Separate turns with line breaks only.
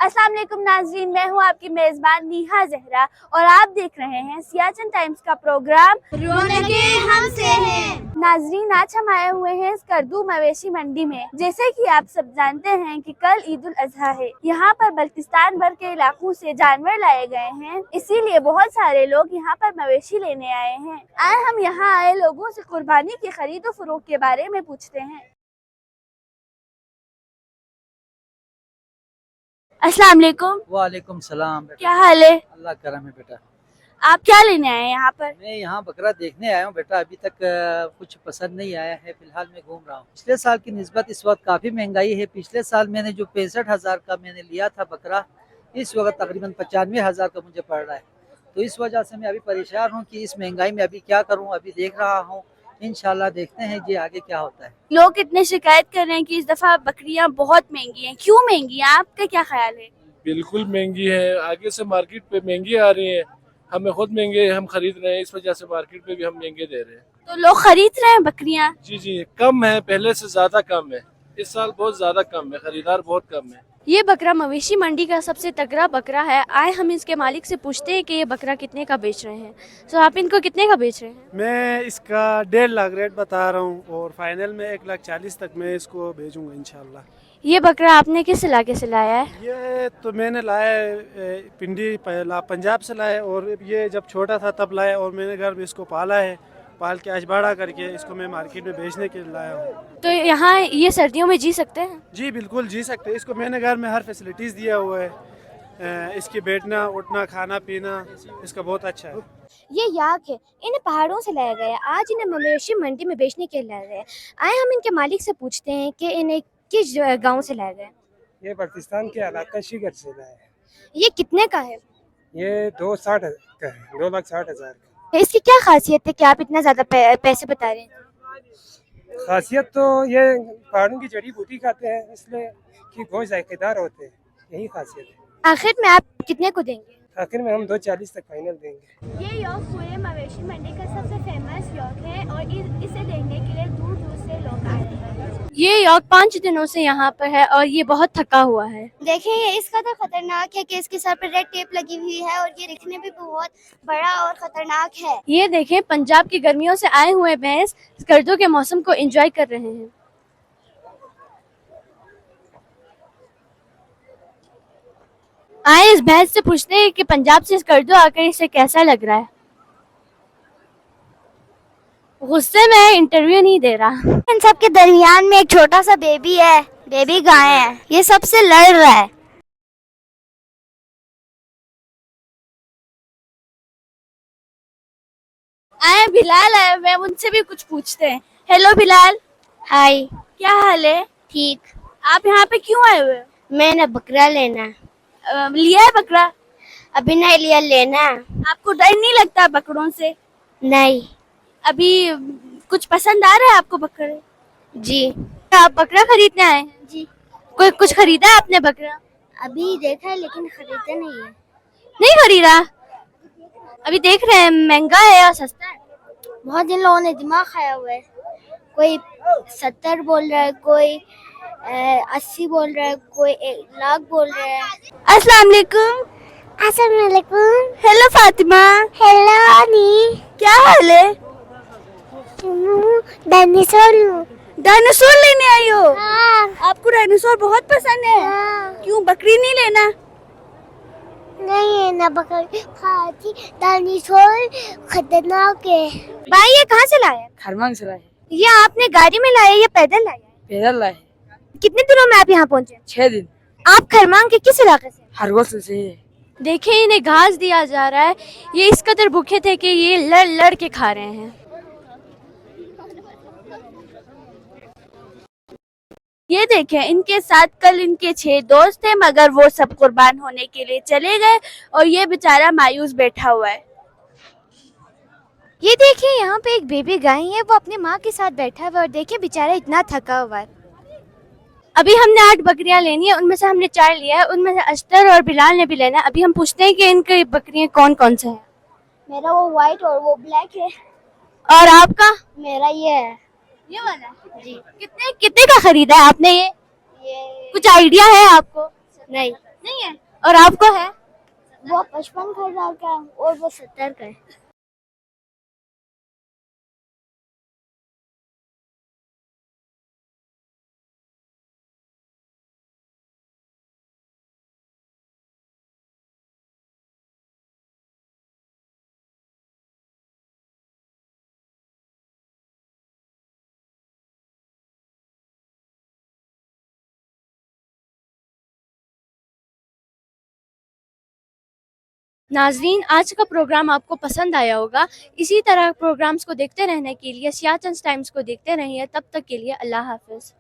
अस्सलाम वालेकुम नाज़रीन, मैं हूँ आपकी मेज़बान नीहा ज़हरा और आप देख रहे हैं सियाचिन टाइम्स का प्रोग्राम
रौनकें हमसे हैं।
नाज़रीन, आज हम आए हुए हैं स्कर्दू मवेशी मंडी में। जैसे कि आप सब जानते हैं कि कल ईद उल अजहा है। यहाँ पर बल्तिस्तान भर के इलाकों से जानवर लाए गए हैं, इसीलिए बहुत सारे लोग यहाँ पर मवेशी लेने आए हैं। आए हम यहाँ आए लोगों से कुर्बानी की खरीद और फरोख्त के बारे में पूछते हैं। अस्सलाम वालेकुम।
वालेकुम सलाम।
क्या हाल है?
अल्लाह करम है बेटा।
आप क्या लेने आए हैं यहाँ पर?
मैं यहाँ बकरा देखने आया हूँ बेटा। अभी तक कुछ पसंद नहीं आया है। फिलहाल मैं घूम रहा हूँ। पिछले साल की निस्बत इस वक्त काफ़ी महंगाई है। पिछले साल मैंने जो 65,000 का मैंने लिया था बकरा, इस वक्त तकरीबन 95,000 का मुझे पड़ रहा है। तो इस वजह से मैं अभी परेशान हूँ कि इस महंगाई में अभी क्या करूँ। अभी देख रहा हूँ, इंशाल्लाह देखते हैं जी आगे क्या होता है।
लोग इतने शिकायत कर रहे हैं कि इस दफा बकरियां बहुत महंगी हैं। क्यों महंगी हैं? आपका क्या ख्याल है?
बिल्कुल महंगी है। आगे से मार्केट पे महंगी आ रही है। हमें खुद महंगे हम खरीद रहे हैं, इस वजह से मार्केट पे भी हम महंगे दे रहे हैं।
तो लोग खरीद रहे हैं बकरियां?
जी, कम है, पहले से ज्यादा कम है। इस साल बहुत ज्यादा कम है, खरीदार बहुत कम है।
ये बकरा मवेशी मंडी का सबसे तगड़ा बकरा है। आए हम इसके मालिक से पूछते हैं कि ये बकरा कितने का बेच रहे हैं। तो आप इनको कितने का बेच रहे हैं?
मैं इसका 1.5 लाख रेट बता रहा हूँ और फाइनल में 1,40,000 तक मैं इसको भेजूंगा इंशाल्लाह।
ये बकरा आपने किस इलाके से लाया है?
ये तो मैंने लाया है पिंडी पंजाब से लाया है और ये जब छोटा था तब लाया और मैंने घर में इसको पाला है। पाल के आज बड़ा करके इसको मैं मार्केट में बेचने के लिए लाया हूँ।
तो यहाँ ये सर्दियों में जी सकते हैं?
जी बिल्कुल जी सकते हैं। इसको मैंने घर में हर फैसिलिटीज़ दिया हुआ है। इसकी बैठना उठना खाना पीना इसका बहुत अच्छा है।
ये याक है, इन्हें पहाड़ों से लाया गया। आज इन्हें मवेशी मंडी में बेचने के लिए लाया गया। आए हम इनके मालिक से पूछते हैं कि इन्हें किस गांव से लाया गया।
ये पाकिस्तान के इलाका शिगर से लाया है।
ये कितने का है?
ये 2,60,000 का है, 2,60,000 का।
इसकी क्या खासियत है कि आप इतना ज्यादा पैसे बता रहे हैं?
खासियत तो ये पहाड़ों की जड़ी बूटी खाते हैं, इसलिए कि बहुत जायकेदार होते हैं, यही खासियत है।
आखिर में आप कितने को देंगे?
आखिर में हम 2,40,000 तक फाइनल देंगे।
ये योग पूरे मवेशी मंडी का सबसे फेमस योग है और इसे देखने के लिए दूर दूर से लोग आए हैं।
ये योग 5 दिनों से यहाँ पर है और ये बहुत थका हुआ है।
देखिए ये इसका तो खतरनाक है कि इसके सर पर रेड टेप लगी हुई है और ये दिखने में भी बहुत बड़ा और खतरनाक है।
ये देखें, पंजाब की गर्मियों से आए हुए भैंस सर्दियों के मौसम को एंजॉय कर रहे हैं। आए इस भैंस से पूछते हैं कि पंजाब से स्कर्दो आकर इसे कैसा लग रहा है। गुस्से में इंटरव्यू नहीं दे रहा।
इन सब के दरमियान में एक छोटा सा बेबी है, बेबी गाय है। ये सबसे लड़ रहा है।
आए बिलाल आए हुए हैं, उनसे भी कुछ पूछते हैं। हेलो बिलाल।
हाय।
क्या हाल है?
ठीक।
आप यहाँ पे क्यों आए हुए?
मैंने बकरा लेना।
लिया है बकरा?
अभी नहीं लिया, लेना।
आपको डर नहीं लगता बकरों से?
नहीं।
अभी कुछ पसंद आ रहा है आपको बकरे?
जी।
आप बकरा खरीदने आए हैं?
जी।
कोई कुछ खरीदा है आपने बकरा?
अभी देखा है लेकिन खरीदा नहीं है।
नहीं खरीदा? अभी देख रहे हैं महंगा है या सस्ता है?
बहुत जिन लोगों ने दिमाग खाया हुआ है। कोई 70 बोल रहा है, कोई 80 बोल रहा है, कोई 1,00,000 बोल रहा है।
अस्सलाम वालेकुम।
अस्सलाम वालेकुम।
हेलो फातिमा।
हेलो अनी।
क्या हाल है?
डायनासोर।
डायनासोर लेने आई हो?
हाँ।
आपको डायनासोर बहुत पसंद है?
हाँ।
क्यों बकरी नहीं लेना?
नहीं है ना बकरी। डायनासोर खतरनाक है। भाई ये कहाँ से लाया?
खरमांग से लाए।
ये आपने गाड़ी में लाया या पैदल लाया?
पैदल लाए।
कितने दिनों में आप यहाँ पहुँचे?
6 दिन।
आप खरमांग के किस इलाके से?
हरगोसल से ही है। देखिए इन्हें घास दिया जा रहा है। ये इस कदर भूखे थे कि ये लड़ लड़ के खा रहे हैं।
ये देखें, इनके साथ कल इनके 6 दोस्त थे मगर वो सब कुर्बान होने के लिए चले गए और ये बेचारा मायूस बैठा हुआ है।
ये देखिए यहाँ पे एक बेबी गाय है, वो अपनी माँ के साथ बैठा हुआ है और देखिए बेचारा इतना थका हुआ है।
अभी हमने 8 बकरियां लेनी है, उनमें से हमने 4 लिया है। उनमें से अश्तर और बिलाल ने भी लेना है। अभी हम पूछते हैं कि इनकी बकरियां कौन कौन से हैं।
मेरा वो व्हाइट और वो ब्लैक है।
और आपका?
मेरा ये है।
ये वाला?
जी।
कितने कितने का खरीदा है आपने ये?
ये
कुछ आइडिया है आपको?
नहीं।
नहीं है। और आपको है?
वो 55,000 का है और वो 70 का है।
नाजरीन, आज का प्रोग्राम आपको पसंद आया होगा। इसी तरह प्रोग्राम्स को देखते रहने के लिए सियाचंद टाइम्स को देखते रहिए। तब तक के लिए अल्लाह हाफिज।